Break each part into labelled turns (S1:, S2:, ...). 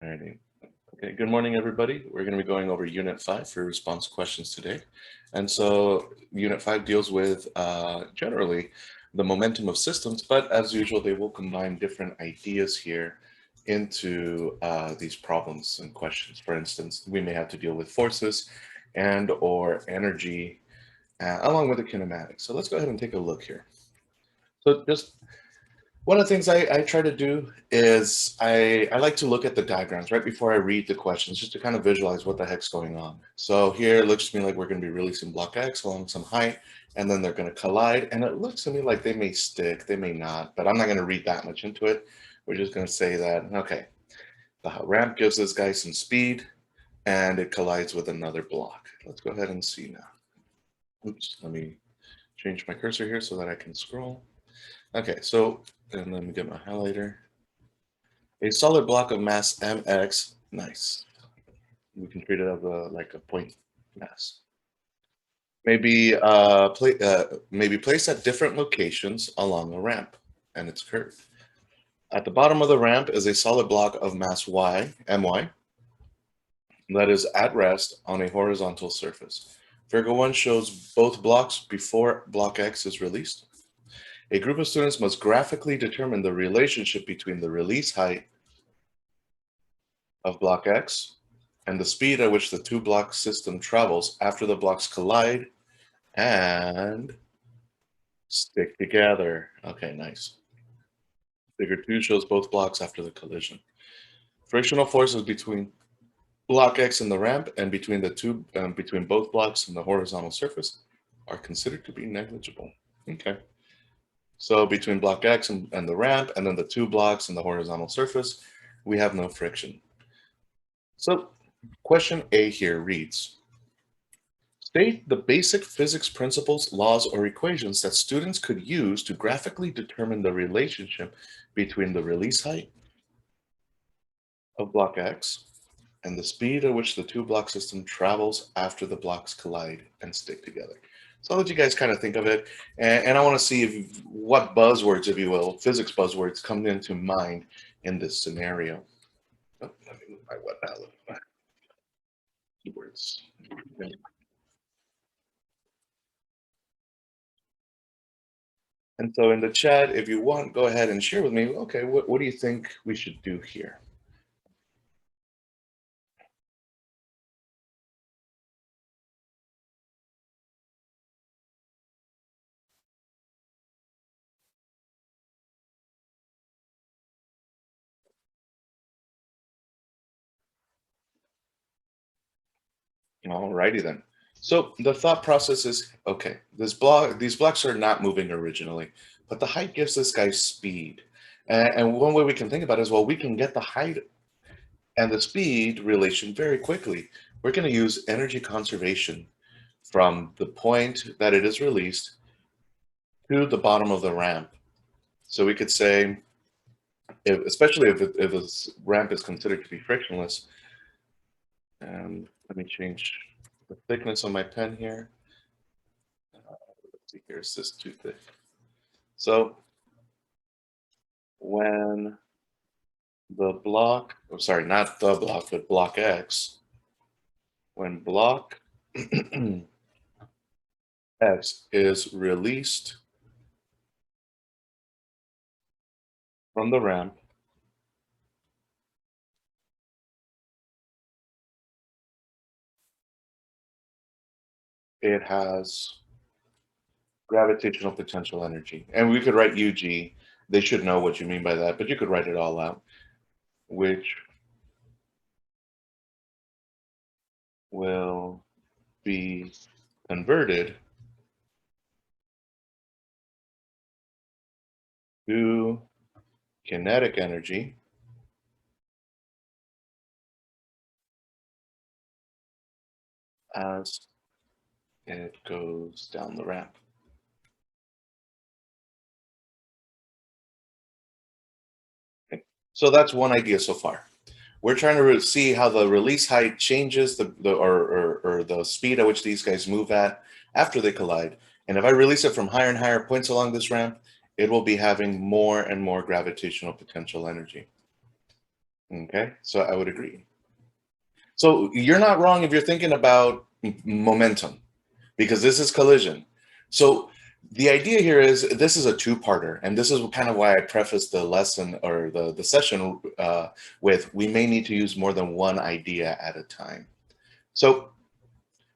S1: Alrighty. Okay, good morning, everybody. We're going to be going over Unit 5 for response questions today. And so Unit 5 deals with generally the momentum of systems, but as usual, they will combine different ideas here into these problems and questions. For instance, we may have to deal with forces and or energy along with the kinematics. So let's go ahead and take a look here. So just one of the things I try to do is I like to look at the diagrams right before I read the questions, just to kind of visualize what the heck's going on. So here it looks to me like we're going to be releasing block X along some height, and then they're going to collide. And it looks to me like they may stick, they may not, but I'm not going to read that much into it. We're just going to say that, okay, the ramp gives this guy some speed, and it collides with another block. Let's go ahead and see now. Oops, let me change my cursor here so that I can scroll. Okay, so and let me get my highlighter. A solid block of mass mx, nice. We can treat it as like a point mass. Maybe placed at different locations along a ramp and its curve. At the bottom of the ramp is a solid block of mass y, my, that is at rest on a horizontal surface. Figure 1 shows both blocks before block X is released. A group of students must graphically determine the relationship between the release height of block X and the speed at which the two block system travels after the blocks collide and stick together. Okay, nice. Figure 2 shows both blocks after the collision. Frictional forces between block X and the ramp and between both blocks and the horizontal surface are considered to be negligible. Okay. So between block X and the ramp, and then the two blocks and the horizontal surface, we have no friction. So question A here reads, state the basic physics principles, laws, or equations that students could use to graphically determine the relationship between the release height of block X and the speed at which the two block system travels after the blocks collide and stick together. So I'll let you guys kind of think of it. And I want to see what buzzwords, if you will, physics buzzwords come into mind in this scenario. Oh, let me move my web palette. Keywords. Okay. And so in the chat, if you want, go ahead and share with me, okay, what do you think we should do here? Alrighty then. So the thought process is, okay, these blocks are not moving originally, but the height gives this guy speed. And one way we can think about it is, well, we can get the height and the speed relation very quickly. We're going to use energy conservation from the point that it is released to the bottom of the ramp. So we could say, especially if this ramp is considered to be frictionless, let me change the thickness on my pen here. Let's see here, is this too thick? So when the block, oh, sorry, not the block, but block X, when block X is released from the ramp, it has gravitational potential energy. And we could write UG. They should know what you mean by that, but you could write it all out, which will be converted to kinetic energy as it goes down the ramp. Okay. So that's one idea so far. We're trying to see how the release height changes or the speed at which these guys move at after they collide. And if I release it from higher and higher points along this ramp, it will be having more and more gravitational potential energy. Okay, so I would agree. So you're not wrong if you're thinking about momentum, because this is collision. So the idea here is this is a two-parter, and this is kind of why I prefaced the lesson or the session with we may need to use more than one idea at a time. So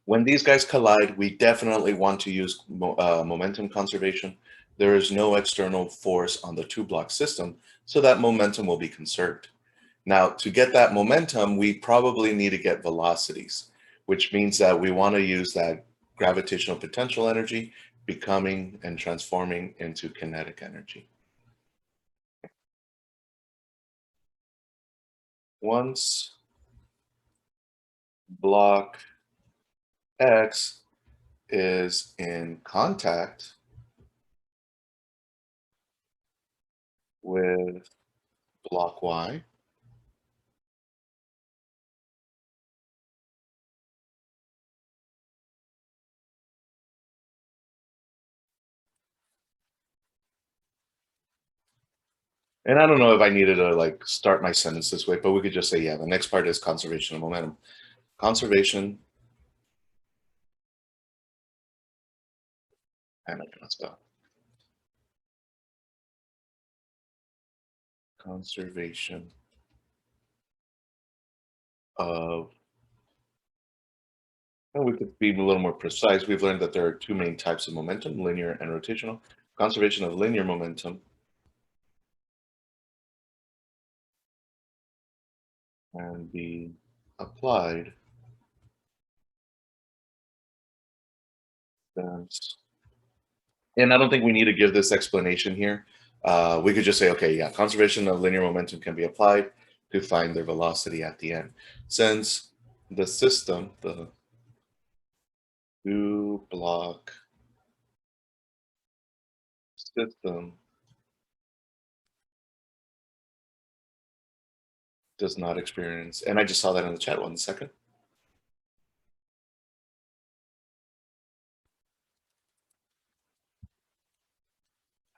S1: when these guys collide, we definitely want to use momentum conservation. There is no external force on the two-block system, so that momentum will be conserved. Now, to get that momentum, we probably need to get velocities, which means that we want to use that gravitational potential energy becoming and transforming into kinetic energy. Once block X is in contact with block Y, and I don't know if I needed to like start my sentence this way, but we could just say, yeah, the next part is conservation of momentum. Conservation, and let's go. Conservation of, and we could be a little more precise. We've learned that there are two main types of momentum, linear and rotational. Conservation of linear momentum and be applied as, and I don't think we need to give this explanation here. We could just say, okay, yeah, conservation of linear momentum can be applied to find their velocity at the end. Since the system, the two block system does not experience, and I just saw that in the chat 1 second,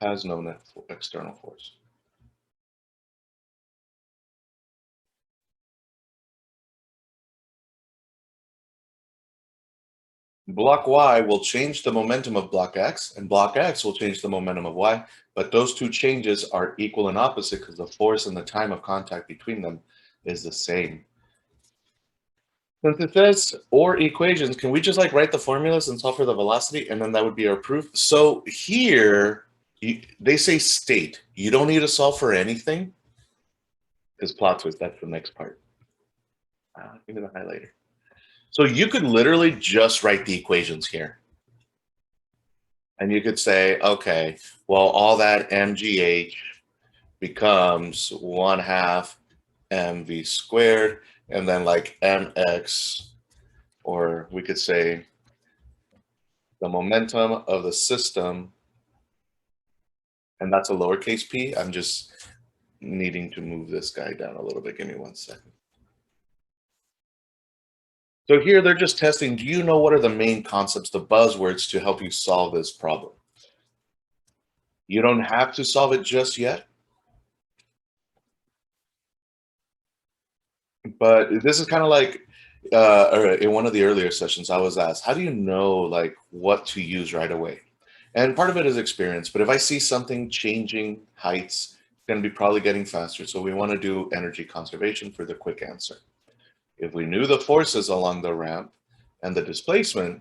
S1: has no net external force. Block Y will change the momentum of block X, and block X will change the momentum of Y, but those two changes are equal and opposite because the force and the time of contact between them is the same. Since it says or equations, can we just like write the formulas and solve for the velocity, and then that would be our proof? So here, they say state. You don't need to solve for anything, because plot twist, that's the next part. Give me the highlighter. So you could literally just write the equations here. And you could say, okay, well, all that mgh becomes 1/2 mv squared, and then like mx, or we could say the momentum of the system, and that's a lowercase p. I'm just needing to move this guy down a little bit. Give me 1 second. So here they're just testing, do you know what are the main concepts, the buzzwords to help you solve this problem? You don't have to solve it just yet, but this is kind of like or in one of the earlier sessions, I was asked, how do you know like what to use right away? And part of it is experience, but if I see something changing heights, it's going to be probably getting faster. So we want to do energy conservation for the quick answer. If we knew the forces along the ramp and the displacement,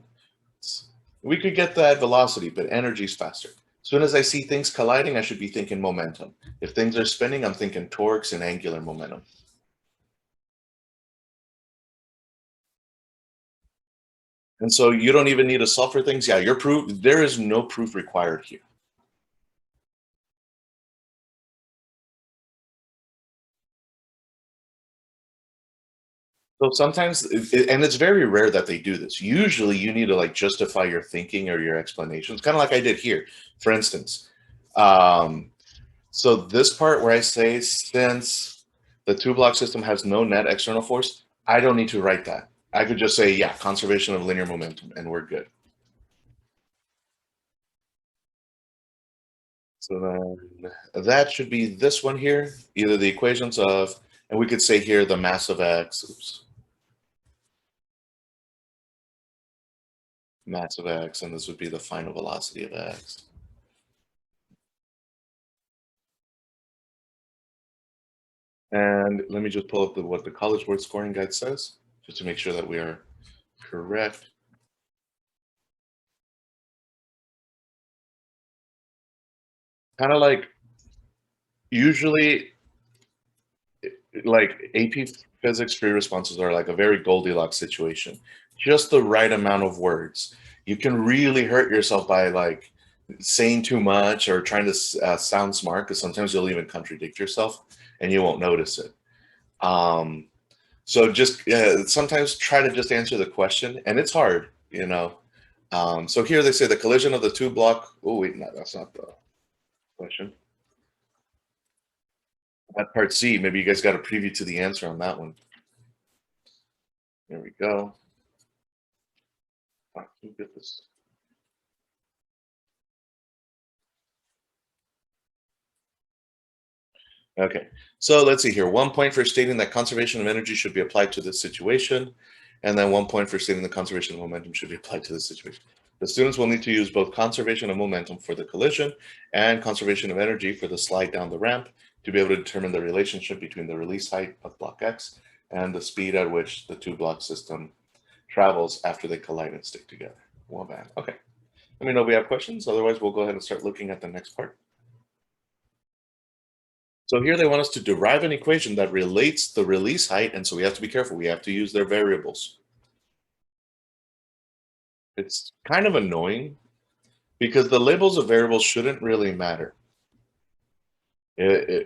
S1: we could get that velocity, but energy is faster. As soon as I see things colliding, I should be thinking momentum. If things are spinning, I'm thinking torques and angular momentum. And so you don't even need to solve for things. Yeah, your proof, there is no proof required here. So sometimes, and it's very rare that they do this. Usually you need to like justify your thinking or your explanations, kind of like I did here. For instance, so this part where I say, since the two block system has no net external force, I don't need to write that. I could just say, yeah, conservation of linear momentum, and we're good. So then that should be this one here, either the equations of And we could say here the mass of X, oops, mass of X, and this would be the final velocity of X. And let me just pull up what the College Board scoring guide says, just to make sure that we are correct. Kind of like usually, like AP Physics free responses are like a very Goldilocks situation. Just the right amount of words. You can really hurt yourself by like saying too much or trying to sound smart, because sometimes you'll even contradict yourself and you won't notice it. So just sometimes try to just answer the question, and it's hard, you know. So here they say the collision of the two block. Oh wait, no, that's not the question. That part C. Maybe you guys got a preview to the answer on that one. There we go. Let me get this. Okay, so let's see here. 1 point for stating that conservation of energy should be applied to this situation, and then 1 point for stating the conservation of momentum should be applied to this situation. The students will need to use both conservation of momentum for the collision and conservation of energy for the slide down the ramp to be able to determine the relationship between the release height of block X and the speed at which the two block system travels after they collide and stick together. Well, man. Okay. Let me know if we have questions. Otherwise, we'll go ahead and start looking at the next part. So here they want us to derive an equation that relates the release height, and so we have to be careful. We have to use their variables. It's kind of annoying because the labels of variables shouldn't really matter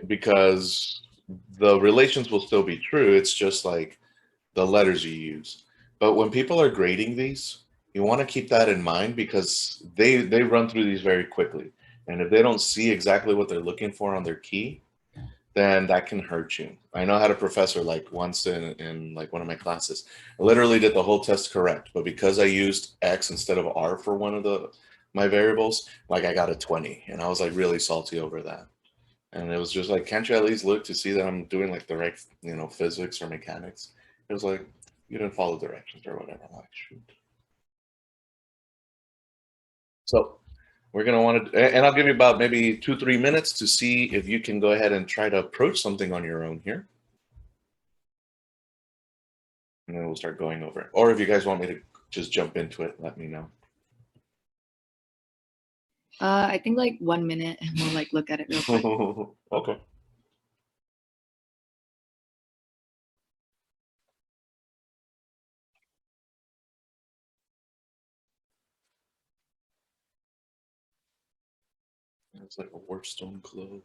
S1: because the relations will still be true. It's just like the letters you use. But when people are grading these, you want to keep that in mind because they run through these very quickly. And if they don't see exactly what they're looking for on their key, then that can hurt you. I know I had a professor like once in like one of my classes, I literally did the whole test correct, but because I used X instead of R for one of my variables, like I got a 20, and I was like really salty over that. And it was just like, can't you at least look to see that I'm doing like the right, physics or mechanics? It was like, you didn't follow directions or whatever. I'm like, shoot. So we're going to want to, and I'll give you about maybe 2-3 minutes to see if you can go ahead and try to approach something on your own here. And then we'll start going over it. Or if you guys want me to just jump into it, let me know.
S2: I think like 1 minute and we'll like look at it real quick.
S1: Okay. It's like a warpstone glow.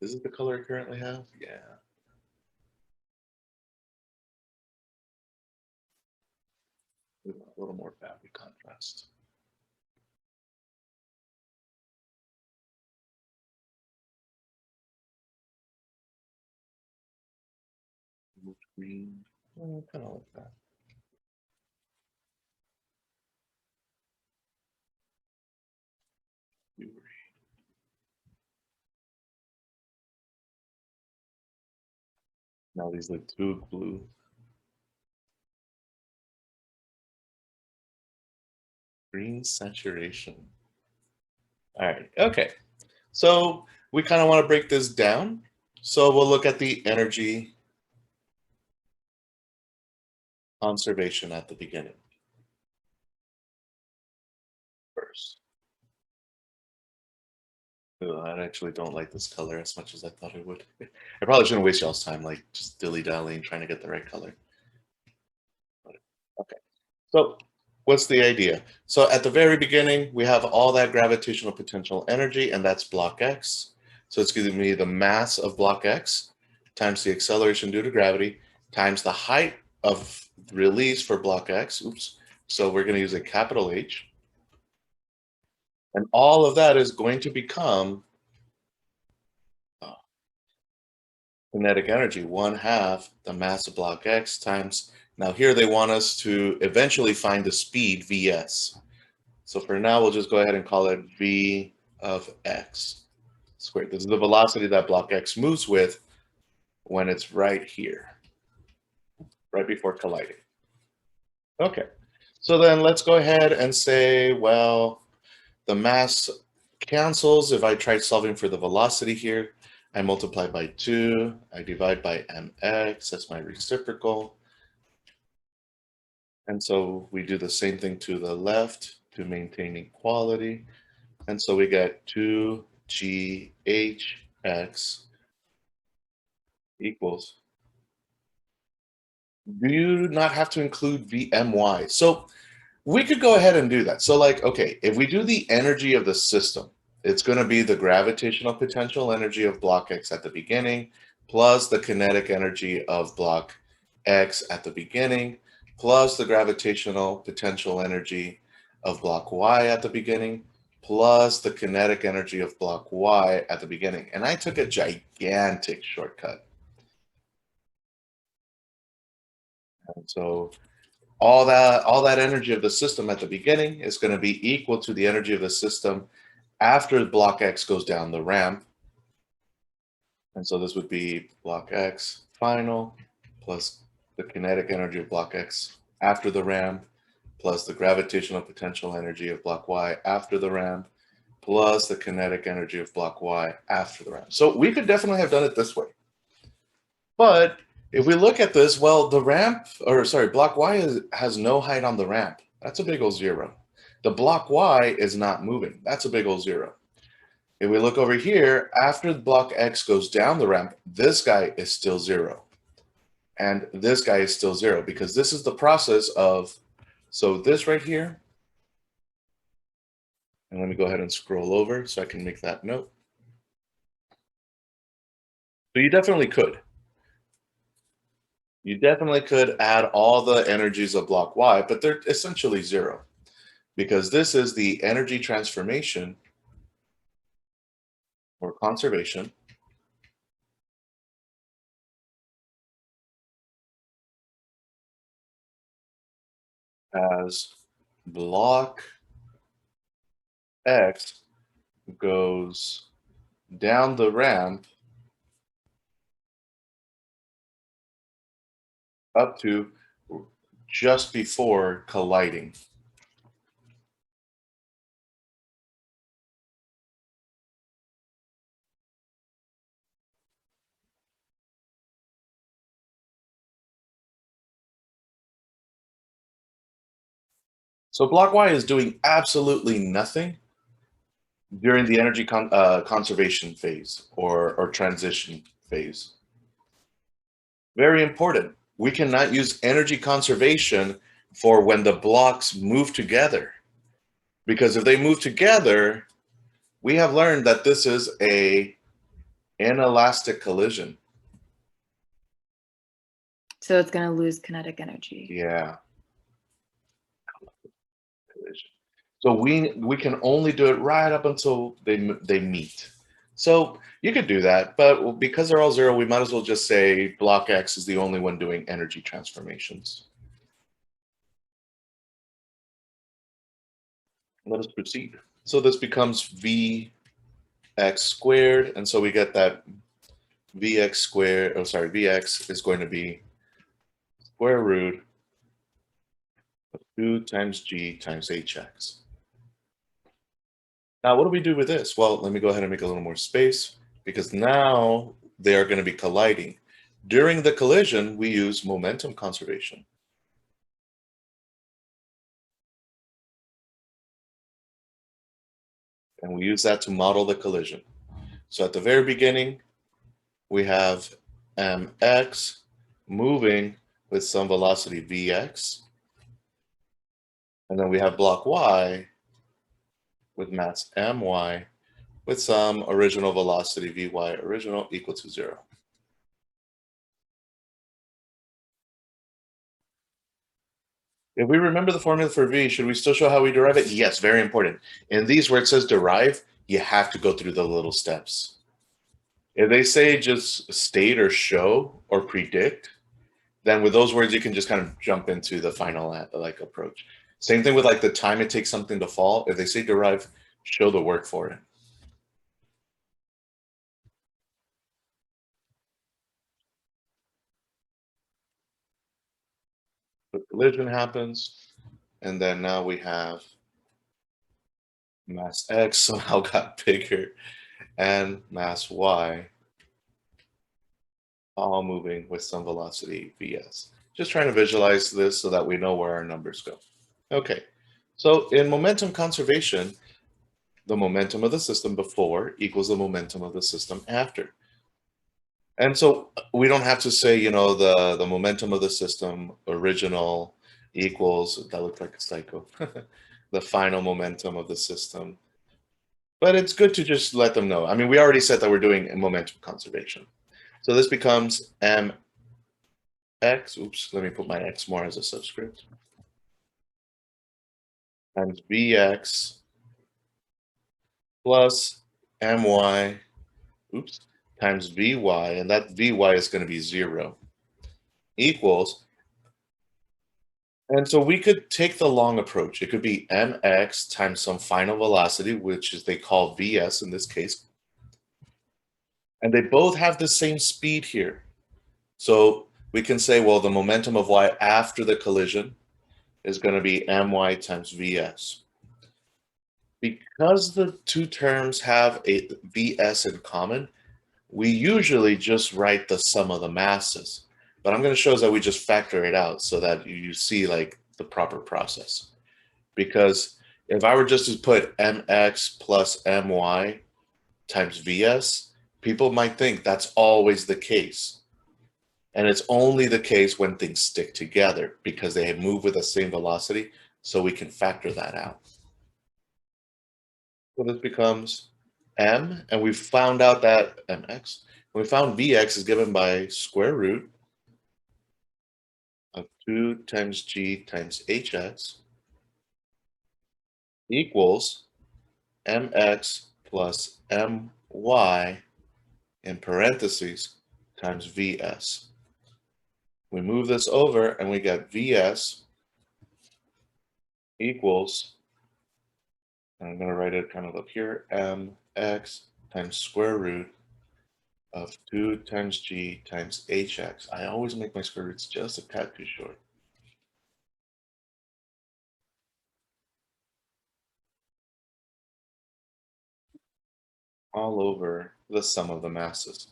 S1: Is it the color I currently have? Yeah. A little more battery contrast. Green. Oh, kind of like that. Now these look too blue. Green saturation. All right. Okay. So we kind of want to break this down. So we'll look at the energy conservation at the beginning first. Oh, I actually don't like this color as much as I thought I would. I probably shouldn't waste y'all's time, like just dilly-dallying trying to get the right color. Okay. So what's the idea? So at the very beginning, we have all that gravitational potential energy, and that's block X. So it's giving me the mass of block X times the acceleration due to gravity times the height of release for block X. Oops. So we're going to use a capital H. And all of that is going to become kinetic energy, 1/2 the mass of block X times, now here they want us to eventually find the speed Vs. So for now, we'll just go ahead and call it V of X squared. This is the velocity that block X moves with when it's right here, right before colliding. Okay, so then let's go ahead and say, well, the mass cancels. If I try solving for the velocity here, I multiply by 2, I divide by mx, that's my reciprocal. And so we do the same thing to the left to maintain equality. And so we get 2GHX equals. Do you not have to include VMY? So we could go ahead and do that. So like, okay, if we do the energy of the system, it's going to be the gravitational potential energy of block X at the beginning, plus the kinetic energy of block X at the beginning, plus the gravitational potential energy of block Y at the beginning, plus the kinetic energy of block Y at the beginning. And I took a gigantic shortcut. And so all that energy of the system at the beginning is going to be equal to the energy of the system after block X goes down the ramp. And so this would be block X final plus the kinetic energy of block X after the ramp plus the gravitational potential energy of block Y after the ramp plus the kinetic energy of block Y after the ramp. So we could definitely have done it this way. But if we look at this, well, the ramp, or sorry, block Y has no height on the ramp. That's a big old 0. The block Y is not moving. That's a big old 0. If we look over here, after the block X goes down the ramp, this guy is still 0. And this guy is still 0 because this is the process of, so this right here, and let me go ahead and scroll over so I can make that note. So you definitely could. You definitely could add all the energies of block Y, but they're essentially 0 because this is the energy transformation or conservation as block X goes down the ramp up to just before colliding. So block Y is doing absolutely nothing during the energy conservation phase or transition phase. Very important. We cannot use energy conservation for when the blocks move together. Because if they move together, we have learned that this is an inelastic collision.
S2: So it's going to lose kinetic energy.
S1: Yeah. So we can only do it right up until they meet. So you could do that, but because they're all 0, we might as well just say block X is the only one doing energy transformations. Let us proceed. So this becomes Vx squared, and so we get that Vx squared, oh sorry, Vx is going to be square root of 2 times G times Hx. Now, what do we do with this? Well, let me go ahead and make a little more space because now they are going to be colliding. During the collision, we use momentum conservation. And we use that to model the collision. So at the very beginning, we have mx moving with some velocity vx. And then we have block Y with mass my with some original velocity vy original equal to 0. If we remember the formula for V, should we still show how we derive it? Yes, very important. In these where it says derive, you have to go through the little steps. If they say just state or show or predict, then with those words, you can just kind of jump into the final like approach. Same thing with like the time it takes something to fall. If they say derive, show the work for it. The collision happens, and then now we have mass X somehow got bigger and mass Y all moving with some velocity Vs. Just trying to visualize this so that we know where our numbers go. Okay, so in momentum conservation, the momentum of the system before equals the momentum of the system after. And so we don't have to say, you know, the momentum of the system original equals, that looks like a psycho, the final momentum of the system. But it's good to just let them know. I mean, we already said that we're doing momentum conservation. So this becomes mx, oops, let me put my x more as a subscript, times vx plus my, oops, times vy, and that vy is going to be 0, equals, and so we could take the long approach. It could be mx times some final velocity, which is they call vs in this case, and they both have the same speed here. So we can say, well, the momentum of y after the collision is going to be my times vs. Because the two terms have a vs in common, we usually just write the sum of the masses. But I'm going to show us that we just factor it out so that you see like the proper process. Because if I were just to put mx plus my times vs, people might think that's always the case. And it's only the case when things stick together because they move with the same velocity, so we can factor that out. So this becomes m, and we found out that mx, we found vx is given by square root of 2 times g times hx equals mx plus my in parentheses times vs. We move this over and we get vs equals, and I'm going to write it kind of up here, mx times square root of 2 times g times hx. I always make my square roots just a tad too short. All over the sum of the masses.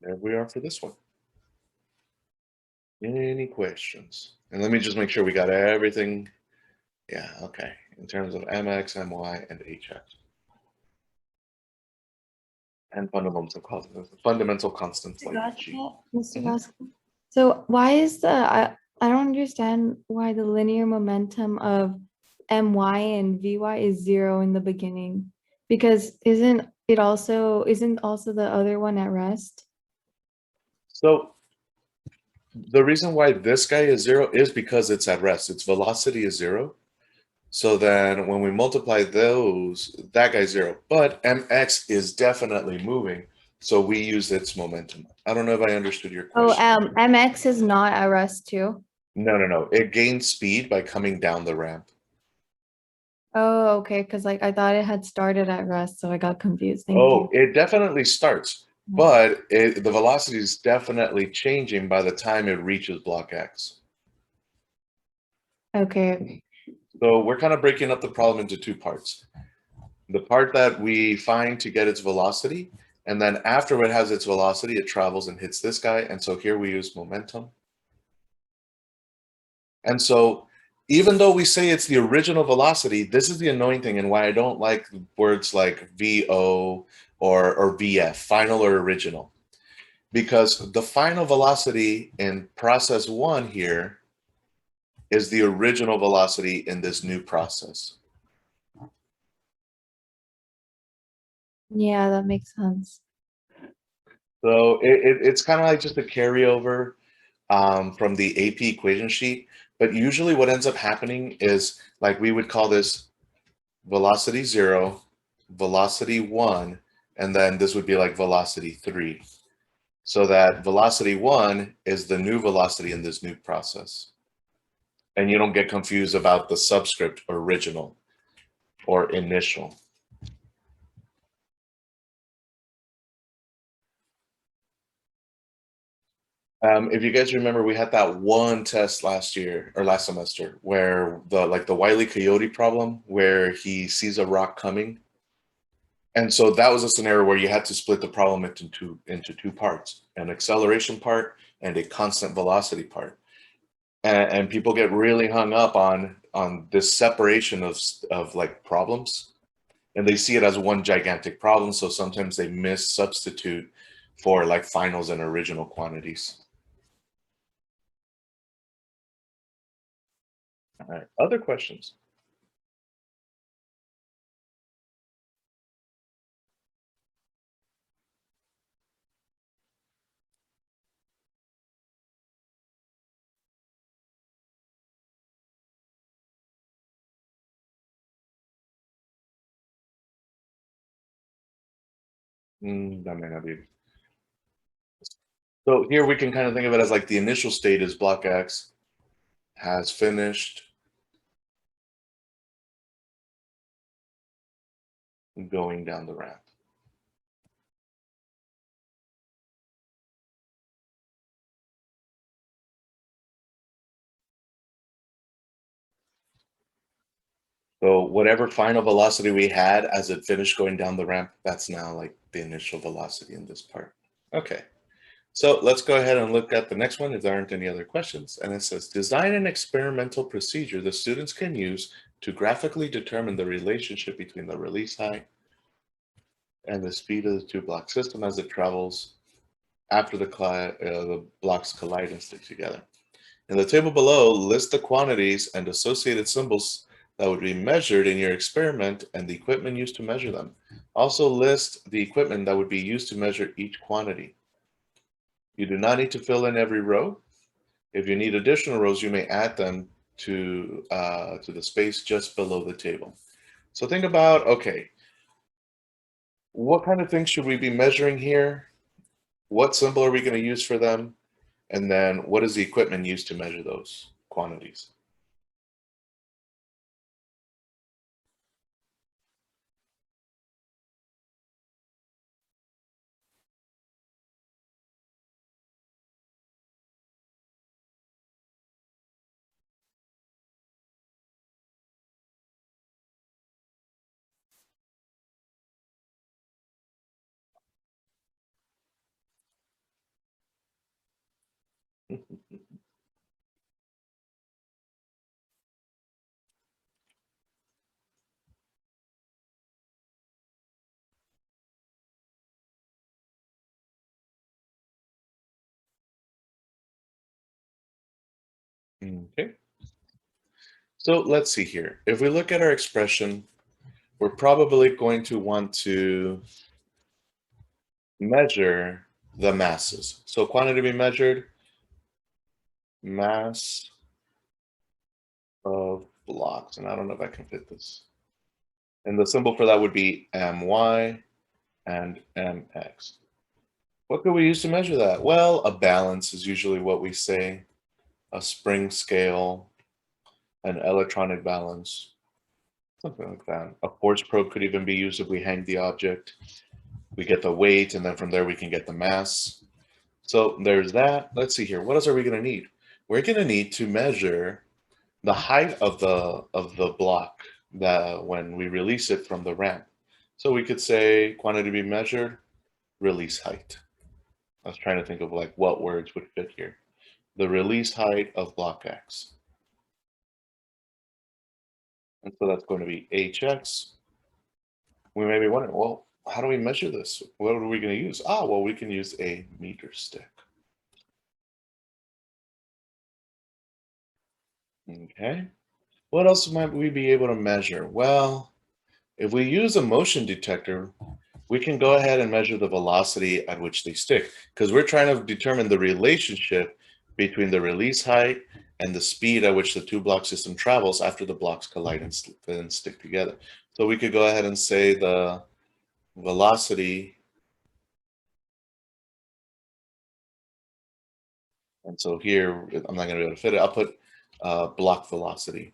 S1: There we are for this one. Any questions? And let me just make sure we got everything. Yeah, okay. In terms of mx, my, and hx. And fundamental constants like g.
S3: Mr.
S1: Mhm.
S3: Vasco. So why is I don't understand why the linear momentum of my and vy is 0 in the beginning, because isn't also the other one at rest?
S1: So the reason why this guy is 0 is because it's at rest. Its velocity is 0. So then when we multiply those, that guy's 0. But mx is definitely moving. So we use its momentum. I don't know if I understood your
S3: Oh,
S1: question.
S3: mx is not at rest too.
S1: No. It gains speed by coming down the ramp.
S3: Oh, okay, because like I thought it had started at rest, so I got confused. Thank
S1: Oh,
S3: you.
S1: it definitely starts, but the velocity is definitely changing by the time it reaches block X.
S3: Okay.
S1: So we're kind of breaking up the problem into two parts. The part that we find to get its velocity, and then after it has its velocity, it travels and hits this guy. And so here we use momentum. And so even though we say it's the original velocity, this is the annoying thing and why I don't like words like VO or VF, final or original. Because the final velocity in process 1 here is the original velocity in this new process.
S3: Yeah, that makes sense.
S1: So it's kind of like just a carryover from the AP equation sheet. But usually what ends up happening is, like, we would call this velocity 0, velocity 1, and then this would be like velocity 3. So that velocity 1 is the new velocity in this new process. And you don't get confused about the subscript original or initial. If you guys remember, we had that one test last year or last semester where the Wile E. Coyote problem, where he sees a rock coming. And so that was a scenario where you had to split the problem into two parts, an acceleration part and a constant velocity part. And people get really hung up on this separation of like problems, and they see it as one gigantic problem. So sometimes they miss substitute for like finals and original quantities. All right, other questions? That may not be. So here we can kind of think of it as like the initial state is block X has finished going down the ramp. So whatever final velocity we had as it finished going down the ramp, that's now like the initial velocity in this part. Okay, so let's go ahead and look at the next one if there aren't any other questions. And it says, design an experimental procedure the students can use to graphically determine the relationship between the release height and the speed of the two block system as it travels after the blocks collide and stick together. In the table below, list the quantities and associated symbols that would be measured in your experiment and the equipment used to measure them. Also list the equipment that would be used to measure each quantity. You do not need to fill in every row. If you need additional rows, you may add them to the space just below the table. So think about, okay, what kind of things should we be measuring here? What symbol are we going to use for them? And then what is the equipment used to measure those quantities? Okay. So let's see here. If we look at our expression, we're probably going to want to measure the masses. So quantity to be measured, mass of blocks. And I don't know if I can fit this. And the symbol for that would be my and mx. What could we use to measure that? Well, a balance is usually what we say, a spring scale, an electronic balance, something like that. A force probe could even be used if we hang the object. We get the weight, and then from there we can get the mass. So there's that. Let's see here. What else are we going to need? We're going to need to measure the height of the block that when we release it from the ramp. So we could say quantity to be measured, release height. I was trying to think of like what words would fit here. The release height of block X. And so that's going to be HX. We may be wondering, well, how do we measure this? What are we going to use? Well, we can use a meter stick. Okay. What else might we be able to measure? Well, if we use a motion detector, we can go ahead and measure the velocity at which they stick, because we're trying to determine the relationship between the release height and the speed at which the two block system travels after the blocks collide and stick together. So we could go ahead and say the velocity. And so here, I'm not going to be able to fit it. I'll put block velocity.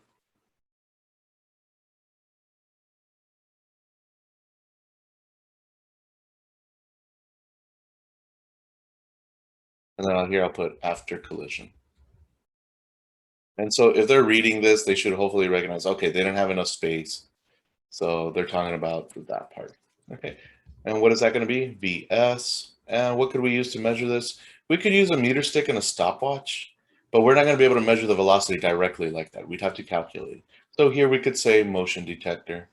S1: And then here I'll put after collision. And so if they're reading this, they should hopefully recognize, okay, they didn't have enough space. So they're talking about that part. Okay. And what is that going to be? VS. And what could we use to measure this? We could use a meter stick and a stopwatch, but we're not going to be able to measure the velocity directly like that. We'd have to calculate. So here we could say motion detector.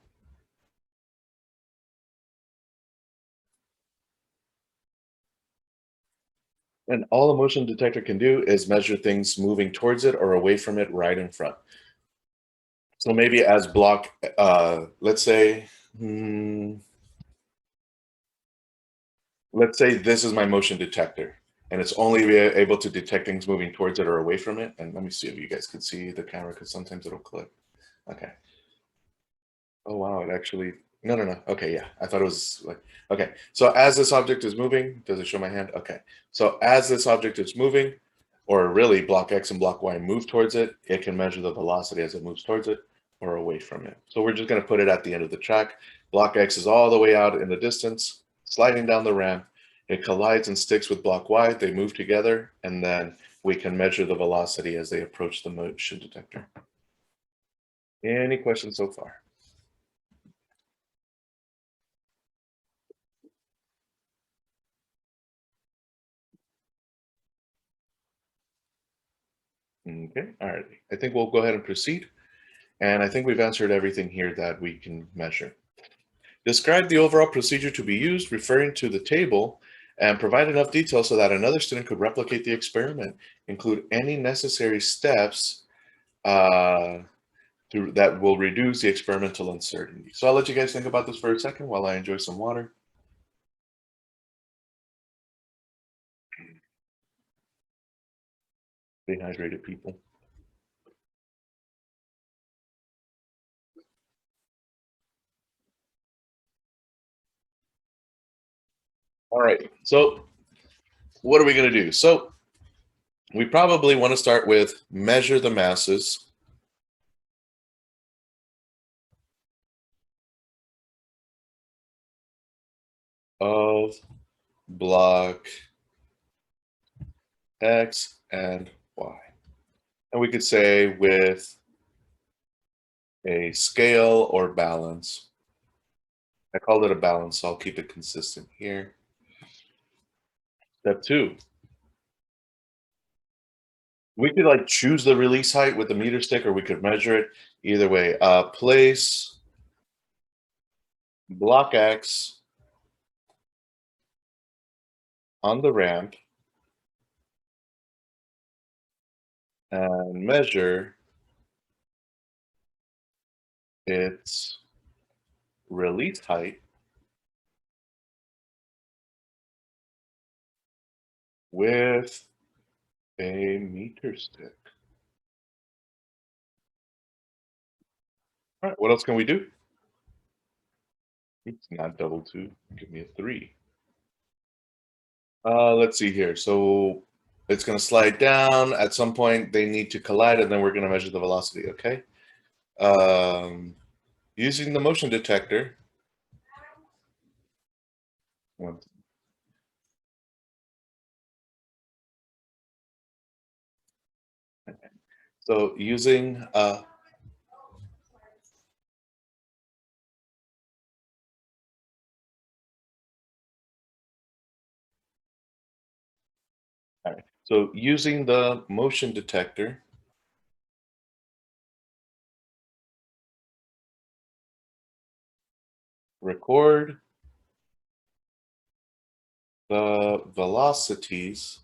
S1: And all a motion detector can do is measure things moving towards it or away from it right in front. So maybe as block, let's say this is my motion detector, and it's only able to detect things moving towards it or away from it. And let me see if you guys can see the camera, because sometimes it'll click. Okay. Oh, wow, it actually, no. Okay, yeah, I thought it was like, okay. So as this object is moving, does it show my hand? Okay. So as this object is moving, or really block X and block Y move towards it, it can measure the velocity as it moves towards it or away from it. So we're just going to put it at the end of the track. Block X is all the way out in the distance, sliding down the ramp. It collides and sticks with block Y. They move together, and then we can measure the velocity as they approach the motion detector. Any questions so far? Okay, all right. I think we'll go ahead and proceed. And I think we've answered everything here that we can measure. Describe the overall procedure to be used, referring to the table, and provide enough detail so that another student could replicate the experiment. Include any necessary steps that will reduce the experimental uncertainty. So I'll let you guys think about this for a second while I enjoy some water. Stay hydrated, people. All right, so what are we going to do? So we probably want to start with measure the masses of block X and Y. And we could say with a scale or balance. I called it a balance, so I'll keep it consistent here. Step 2. We could like choose the release height with the meter stick, or we could measure it either way. Place block X on the ramp and measure its release height with a meter stick. All right, what else can we do? It's not double 2. Give me a 3. Let's see here. So it's going to slide down. At some point, they need to collide, and then we're going to measure the velocity, okay? Using the motion detector. So using all right. So using the motion detector, record the velocities,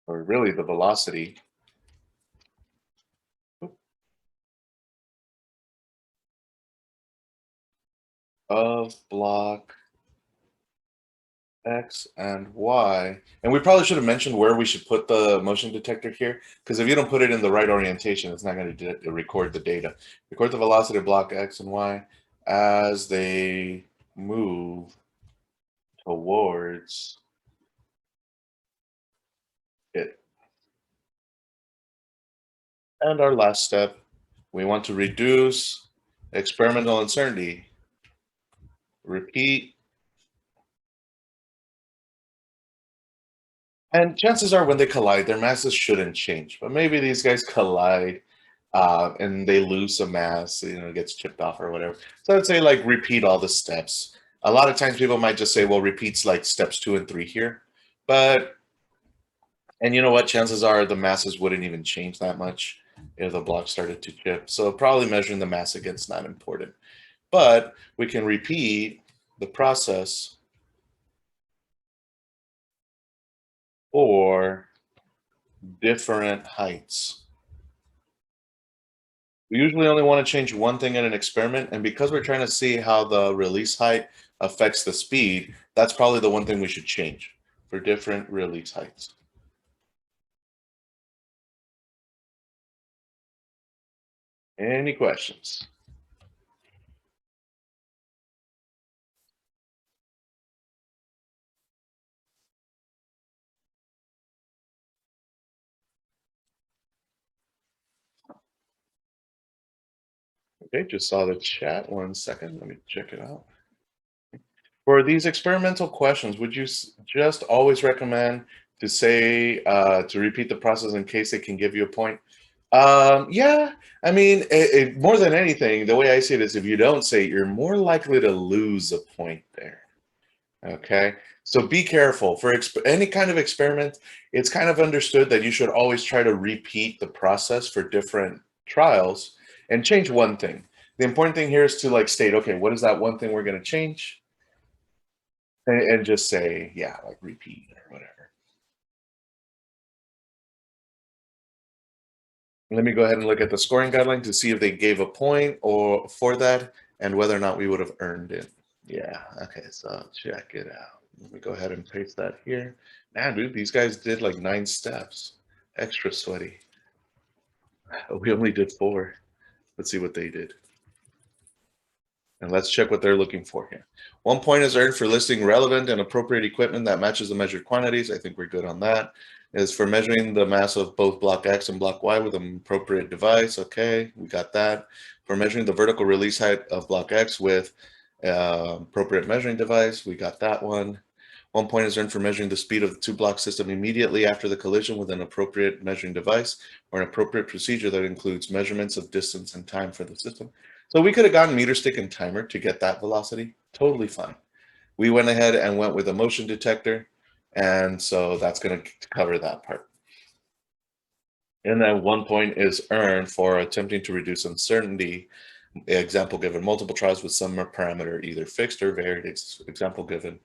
S1: or really the velocity of block X and Y. And we probably should have mentioned where we should put the motion detector here, because if you don't put it in the right orientation, it's not going to record the data. Record the velocity of block X and Y as they move towards it. And our last step, we want to reduce experimental uncertainty. Repeat And chances are when they collide, their masses shouldn't change, but maybe these guys collide and they lose some mass, it gets chipped off or whatever. So I'd say like repeat all the steps. A lot of times people might just say, well, repeats like steps 2 and 3 here. And you know what? Chances are the masses wouldn't even change that much if the block started to chip. So probably measuring the mass again's not important. But we can repeat the process for different heights. We usually only want to change one thing in an experiment, and because we're trying to see how the release height affects the speed, that's probably the one thing we should change for different release heights. Any questions? Okay, just saw the chat. 1 second, let me check it out. For these experimental questions, would you just always recommend to say, to repeat the process in case they can give you a point? Yeah, I mean, more than anything, the way I see it is if you don't say it, you're more likely to lose a point there. Okay, so be careful. For any kind of experiment, it's kind of understood that you should always try to repeat the process for different trials and change one thing. The important thing here is to like state, okay, what is that one thing we're going to change? And just say, yeah, like repeat or whatever. Let me go ahead and look at the scoring guideline to see if they gave a point or for that and whether or not we would have earned it. Yeah, okay, so check it out. Let me go ahead and paste that here. Man, dude, these guys did like 9 steps. Extra sweaty. We only did 4. Let's see what they did. And let's check what they're looking for here. 1 point is earned for listing relevant and appropriate equipment that matches the measured quantities. I think we're good on that. Is for measuring the mass of both block X and block Y with an appropriate device. Okay, we got that. For measuring the vertical release height of block X with appropriate measuring device, we got that one. 1 point is earned for measuring the speed of the 2-block system immediately after the collision with an appropriate measuring device or an appropriate procedure that includes measurements of distance and time for the system. So we could have gotten meter stick and timer to get that velocity. Totally fine. We went ahead and went with a motion detector. And so that's going to cover that part. And then 1 point is earned for attempting to reduce uncertainty. Example given, multiple trials with some parameter, either fixed or varied. Example given,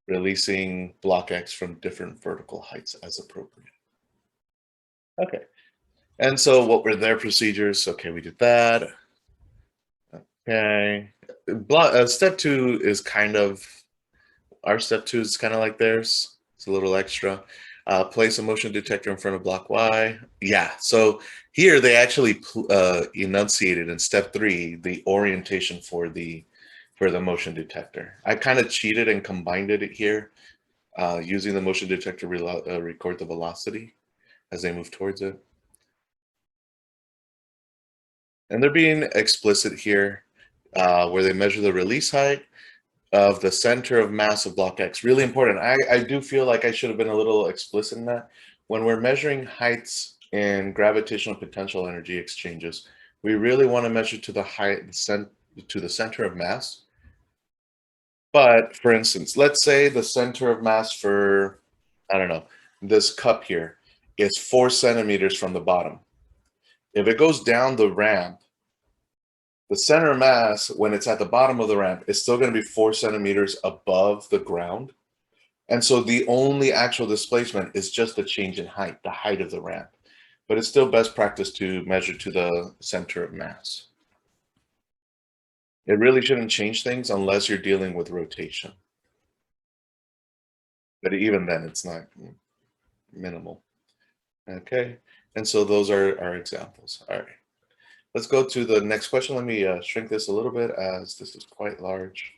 S1: releasing block X from different vertical heights as appropriate. Okay. And so what were their procedures? Okay, we did that. Okay. Step 2 is kind of, our step 2 is kind of like theirs. It's a little extra. Place a motion detector in front of block Y. Yeah, so here they actually enunciated in step 3 the orientation for the motion detector. I kind of cheated and combined it here using the motion detector record the velocity as they move towards it. And they're being explicit here where they measure the release height of the center of mass of block X. Really important. I do feel like I should have been a little explicit in that. When we're measuring heights in gravitational potential energy exchanges, we really want to measure to the height, to the center of mass. But for instance, let's say the center of mass for, I don't know, this cup here is 4 centimeters from the bottom. If it goes down the ramp, the center of mass, when it's at the bottom of the ramp, is still going to be 4 centimeters above the ground. And so the only actual displacement is just the change in height, the height of the ramp. But it's still best practice to measure to the center of mass. It really shouldn't change things unless you're dealing with rotation. But even then, it's not minimal. Okay, and so those are our examples. All right. Let's go to the next question. Let me shrink this a little bit as this is quite large.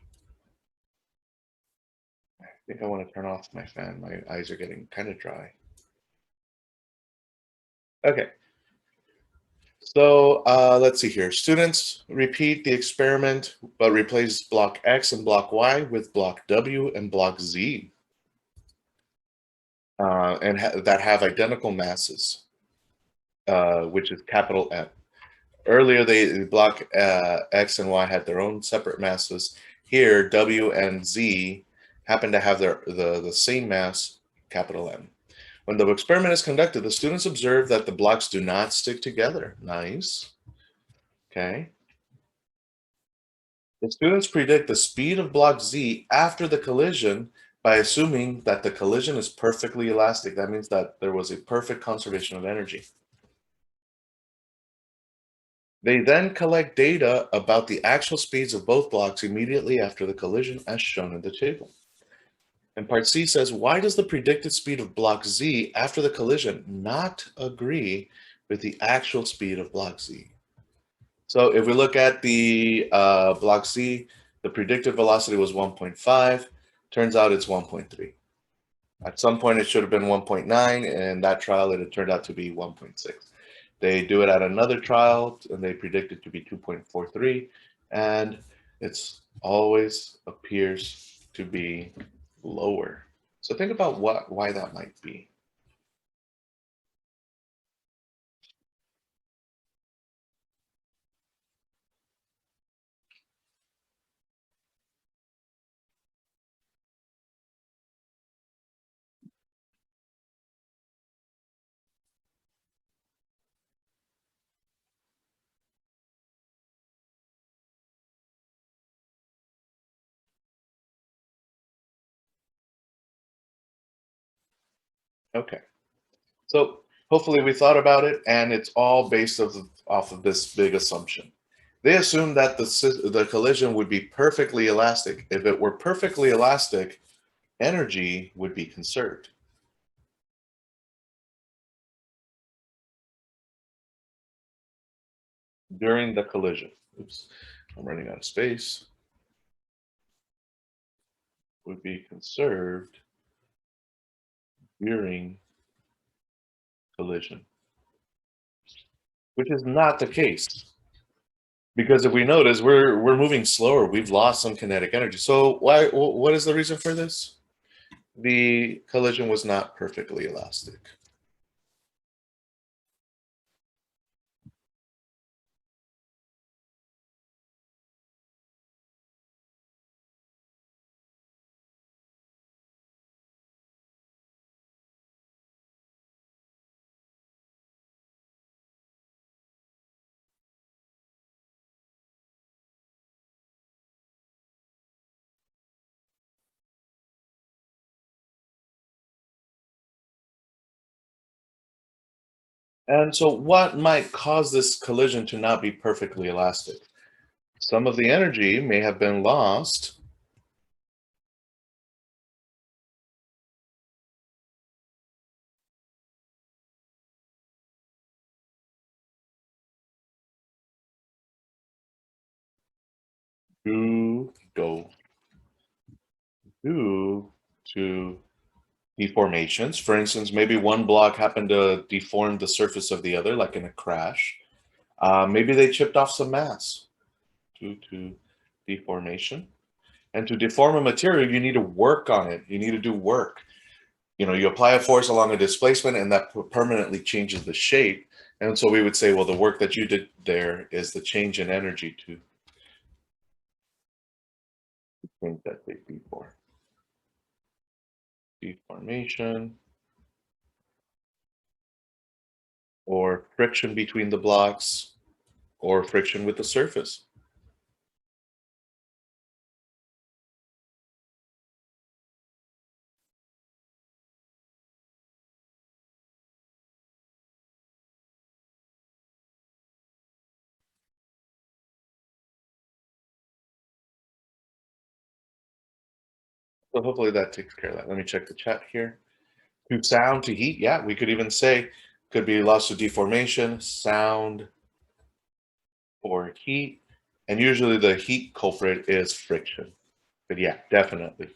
S1: I think I want to turn off my fan. My eyes are getting kind of dry. Okay. So let's see here. Students, repeat the experiment, but replace block X and block Y with block W and block Z. and that have identical masses, which is capital M. Earlier, the block X and Y had their own separate masses. Here, W and Z happen to have the same mass, capital M. When the experiment is conducted, the students observe that the blocks do not stick together. Nice. Okay. The students predict the speed of block Z after the collision by assuming that the collision is perfectly elastic. That means that there was a perfect conservation of energy. They then collect data about the actual speeds of both blocks immediately after the collision, as shown in the table. And part C says, why does the predicted speed of block Z after the collision not agree with the actual speed of block Z? So if we look at the block Z, the predicted velocity was 1.5. Turns out it's 1.3. At some point, it should have been 1.9. And in that trial, it had turned out to be 1.6. They do it at another trial, and they predict it to be 2.43. And it's always appears to be lower. So think about why that might be. Okay, so hopefully we thought about it, and it's all based off of this big assumption. They assumed that the collision would be perfectly elastic. If it were perfectly elastic, energy would be conserved. During the collision. Oops, I'm running out of space. Would be conserved during collision, which is not the case. Because if we notice, we're moving slower. We've lost some kinetic energy. So what is the reason for this? The collision was not perfectly elastic. And so what might cause this collision to not be perfectly elastic? Some of the energy may have been lost due to deformations. For instance, maybe one block happened to deform the surface of the other, like in a crash. Maybe they chipped off some mass due to deformation. And to deform a material, you need to work on it. You need to do work. You know, you apply a force along a displacement, and that permanently changes the shape. And so we would say, well, the work that you did there is the change in energy to change that shape before. Deformation or friction between the blocks or friction with the surface. So hopefully that takes care of that. Let me check the chat here. To sound, to heat, yeah, we could even say could be loss to deformation, sound, or heat. And usually the heat culprit is friction. But yeah, definitely.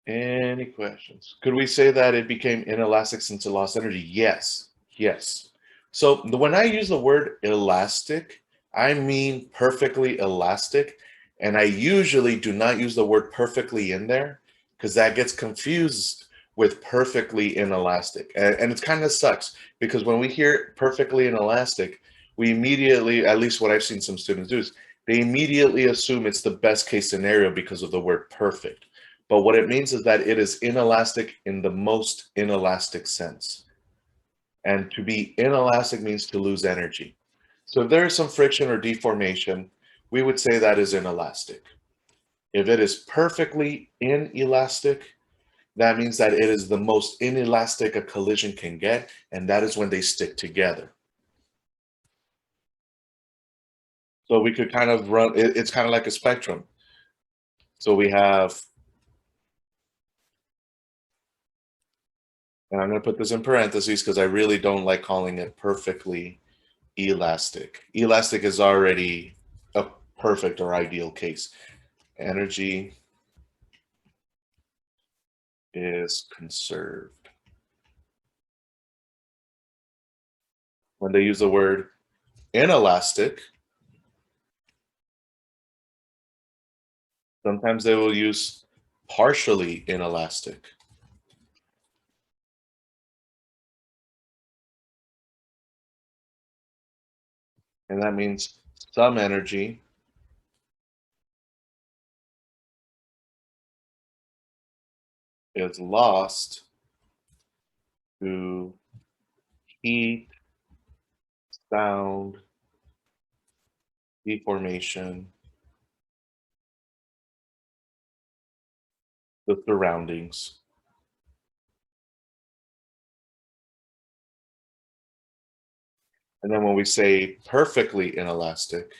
S1: Any questions? Could we say that it became inelastic since it lost energy? Yes, yes. So when I use the word elastic, I mean perfectly elastic. And I usually do not use the word perfectly in there because that gets confused with perfectly inelastic. And it kind of sucks because when we hear perfectly inelastic, we immediately, at least what I've seen some students do, is they immediately assume it's the best case scenario because of the word perfect. But what it means is that it is inelastic in the most inelastic sense. And to be inelastic means to lose energy. So if there is some friction or deformation, we would say that is inelastic. If it is perfectly inelastic, that means that it is the most inelastic a collision can get, and that is when they stick together. So we could kind of run, it's kind of like a spectrum. So we have, and I'm going to put this in parentheses because I really don't like calling it perfectly elastic. Elastic is already a perfect or ideal case. Energy is conserved. When they use the word inelastic, sometimes they will use partially inelastic. And that means some energy is lost to heat, sound, deformation, the surroundings. And then when we say perfectly inelastic,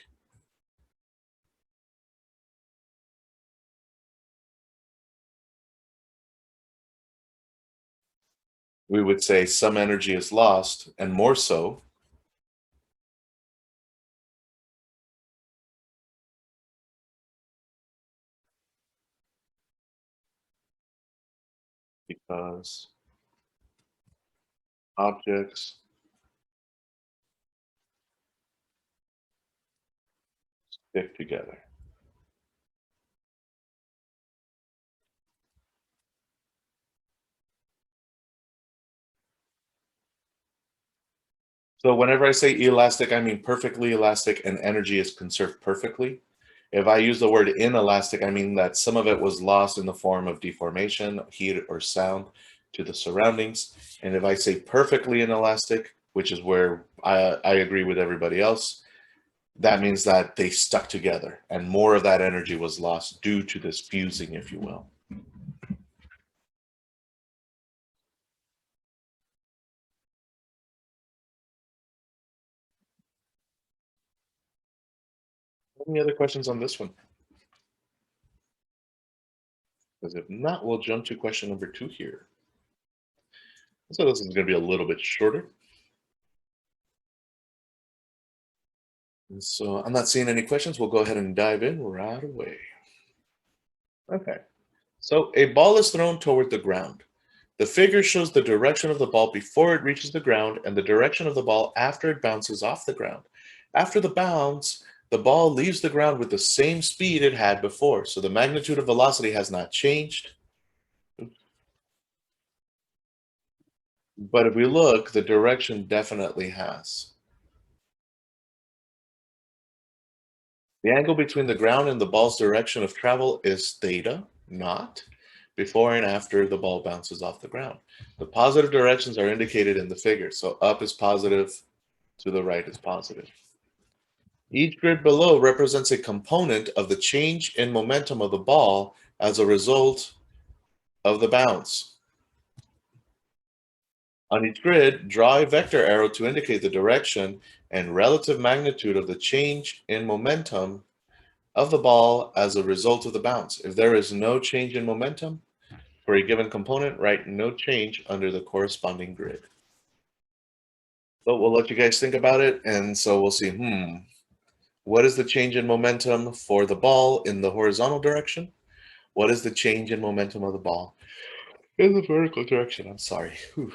S1: we would say some energy is lost, and more so because objects stick together. So whenever I say elastic, I mean perfectly elastic and energy is conserved perfectly. If I use the word inelastic, I mean that some of it was lost in the form of deformation, heat, or sound to the surroundings. And if I say perfectly inelastic, which is where I agree with everybody else, that means that they stuck together and more of that energy was lost due to this fusing, if you will. Any other questions on this one? Because if not, we'll jump to question number 2 here. So this is going to be a little bit shorter. And so I'm not seeing any questions. We'll go ahead and dive in right away. Okay. So a ball is thrown toward the ground. The figure shows the direction of the ball before it reaches the ground and the direction of the ball after it bounces off the ground. After the bounce, the ball leaves the ground with the same speed it had before. So the magnitude of velocity has not changed. But if we look, the direction definitely has. The angle between the ground and the ball's direction of travel is theta, not before and after the ball bounces off the ground. The positive directions are indicated in the figure. So up is positive, to the right is positive. Each grid below represents a component of the change in momentum of the ball as a result of the bounce. On each grid, draw a vector arrow to indicate the direction and relative magnitude of the change in momentum of the ball as a result of the bounce. If there is no change in momentum for a given component, write no change under the corresponding grid. But we'll let you guys think about it, and so we'll see, what is the change in momentum for the ball in the horizontal direction? What is the change in momentum of the ball in the vertical direction? I'm sorry. Whew.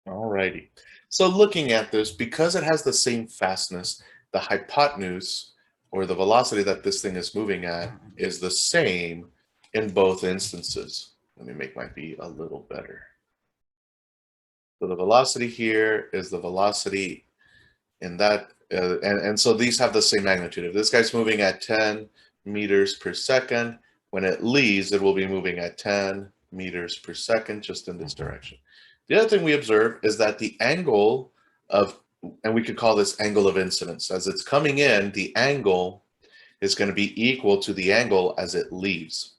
S1: All righty. So looking at this, because it has the same fastness, the hypotenuse, or the velocity that this thing is moving at, is the same in both instances. Let me make my B a little better. So the velocity here is the velocity in that, and so these have the same magnitude. If this guy's moving at 10 meters per second, when it leaves, it will be moving at 10 meters per second, just in this direction. The other thing we observe is that the angle of, and we could call this angle of incidence, as it's coming in, the angle is going to be equal to the angle as it leaves.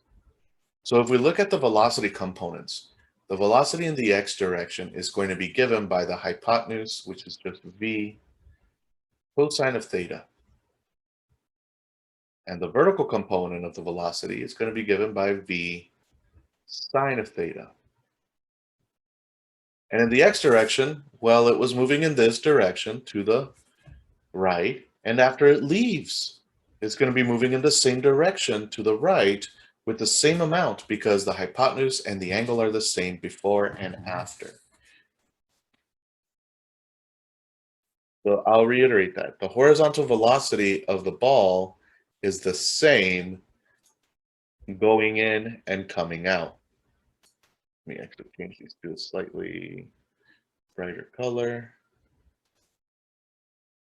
S1: So if we look at the velocity components, the velocity in the x direction is going to be given by the hypotenuse, which is just v cosine of theta. And the vertical component of the velocity is going to be given by v sine of theta. And in the x direction, well, it was moving in this direction to the right. And after it leaves, it's going to be moving in the same direction to the right with the same amount, because the hypotenuse and the angle are the same before and after. So I'll reiterate that. The horizontal velocity of the ball is the same going in and coming out. Let me actually change these to a slightly brighter color.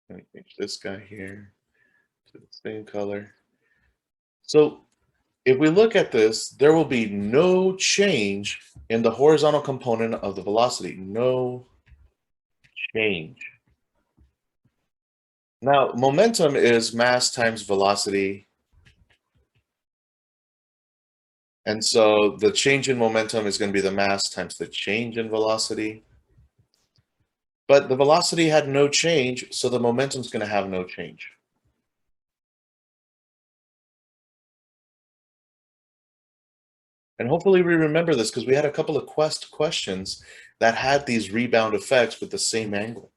S1: Let me change this guy here to the same color. So if we look at this, there will be no change in the horizontal component of the velocity. No change. Now, momentum is mass times velocity. And so the change in momentum is going to be the mass times the change in velocity. But the velocity had no change, so the momentum is going to have no change. And hopefully we remember this, because we had a couple of questions that had these rebound effects with the same angle.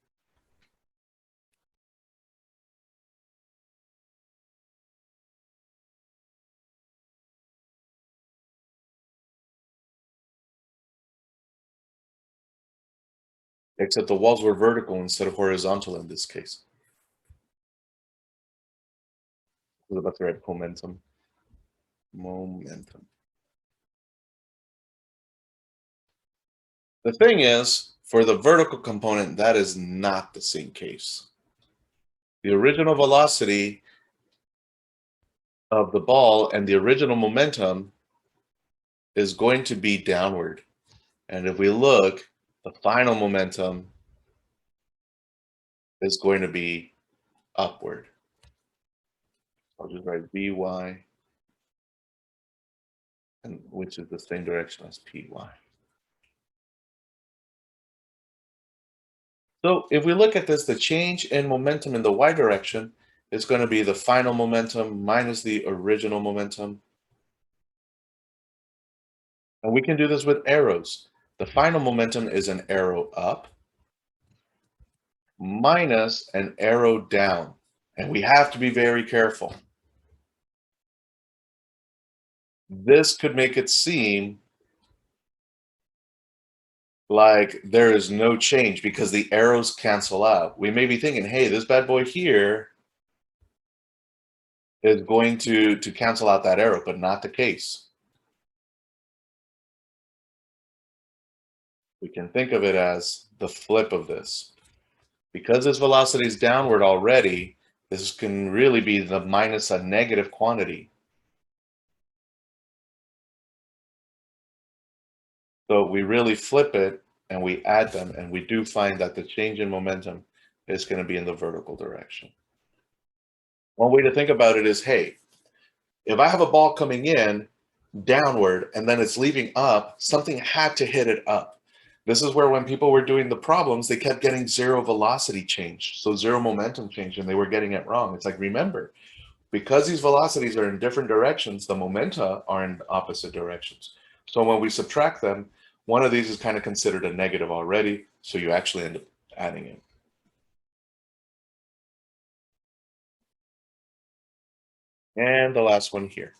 S1: Except the walls were vertical instead of horizontal in this case. I was about to write momentum. Momentum. The thing is, for the vertical component, that is not the same case. The original velocity of the ball and the original momentum is going to be downward. And if we look, the final momentum is going to be upward. I'll just write Vy, and which is the same direction as Py. So if we look at this, the change in momentum in the y direction is going to be the final momentum minus the original momentum. And we can do this with arrows. The final momentum is an arrow up minus an arrow down. And we have to be very careful. This could make it seem like there is no change because the arrows cancel out. We may be thinking, hey, this bad boy here is going to cancel out that arrow, but not the case. We can think of it as the flip of this. Because this velocity is downward already, this can really be the minus a negative quantity. So we really flip it and we add them, and we do find that the change in momentum is going to be in the vertical direction. One way to think about it is, hey, if I have a ball coming in downward and then it's leaving up, something had to hit it up. This is where when people were doing the problems, they kept getting zero velocity change, so zero momentum change, and they were getting it wrong. It's like, remember, because these velocities are in different directions, the momenta are in opposite directions. So when we subtract them, one of these is kind of considered a negative already, so you actually end up adding it. And the last one here.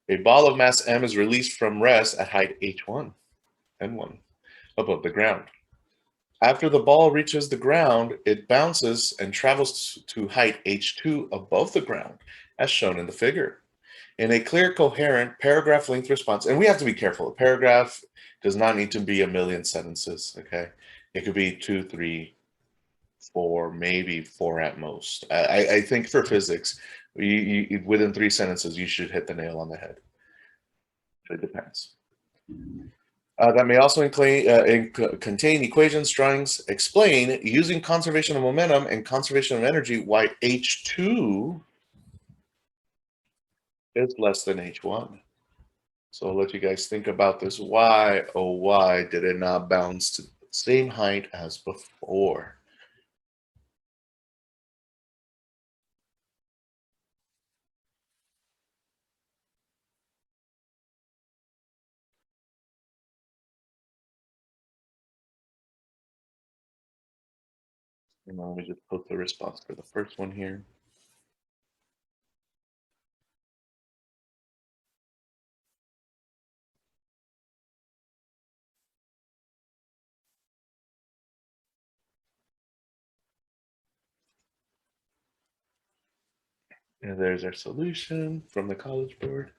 S1: A ball of mass m is released from rest at height h1, n1, above the ground. After the ball reaches the ground, it bounces and travels to height h2 above the ground, as shown in the figure. In a clear, coherent paragraph length response, and we have to be careful. A paragraph does not need to be a million sentences, okay? It could be 2, 3, 4, maybe 4 at most. I think for physics, within 3 sentences, you should hit the nail on the head. It depends. That may also contain equations, drawings, explain using conservation of momentum and conservation of energy why H2 is less than H1. So I'll let you guys think about this. Why, oh, why did it not bounce to the same height as before? And let me just post the response for the first one here. And there's our solution from the College Board.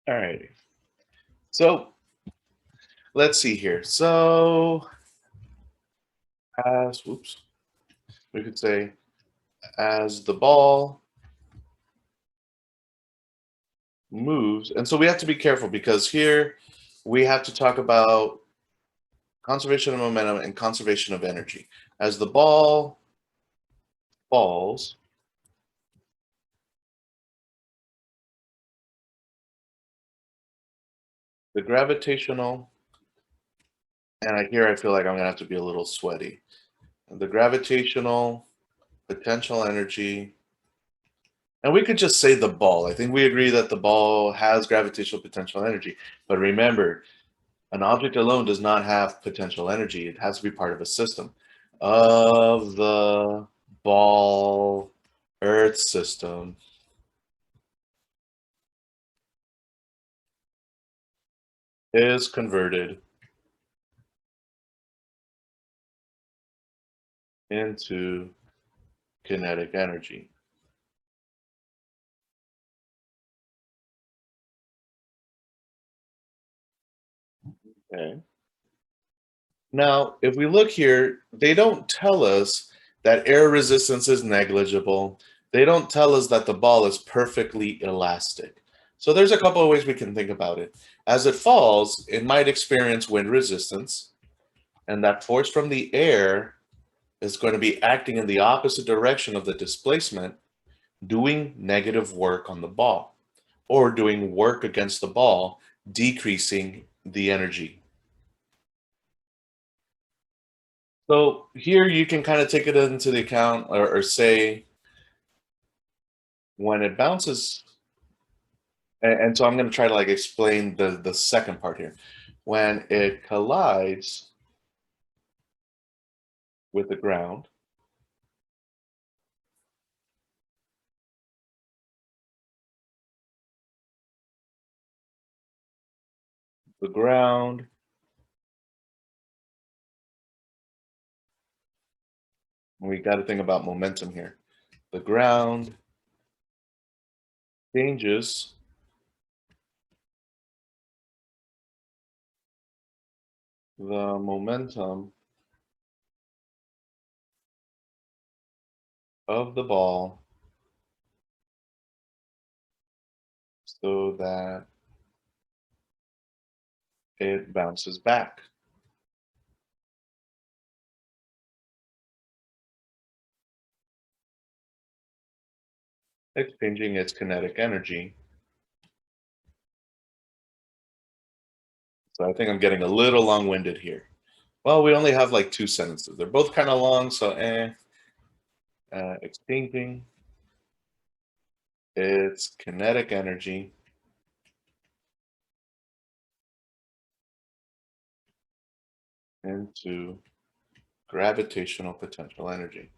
S1: All righty. So let's see here. So as, whoops, we could say as the ball moves, and so we have to be careful because here we have to talk about conservation of momentum and conservation of energy. As the ball falls, the gravitational, and here I feel like I'm gonna have to be a little sweaty. The gravitational potential energy, and we could just say the ball. I think we agree that the ball has gravitational potential energy, but remember, an object alone does not have potential energy. It has to be part of a system. Of the ball Earth system, is converted into kinetic energy. Okay. Now, if we look here, they don't tell us that air resistance is negligible. They don't tell us that the ball is perfectly elastic. So there's a couple of ways we can think about it. As it falls, it might experience wind resistance, and that force from the air is going to be acting in the opposite direction of the displacement, doing negative work on the ball, or doing work against the ball, decreasing the energy. So here you can kind of take it into the account or say when it bounces, and so I'm going to try to like explain the second part here. When it collides with the ground, the ground we got to think about momentum here. The ground changes the momentum of the ball so that it bounces back. Exchanging its kinetic energy. So I think I'm getting a little long-winded here. Well, we only have like 2 sentences. They're both kind of long, so exchanging its kinetic energy into gravitational potential energy.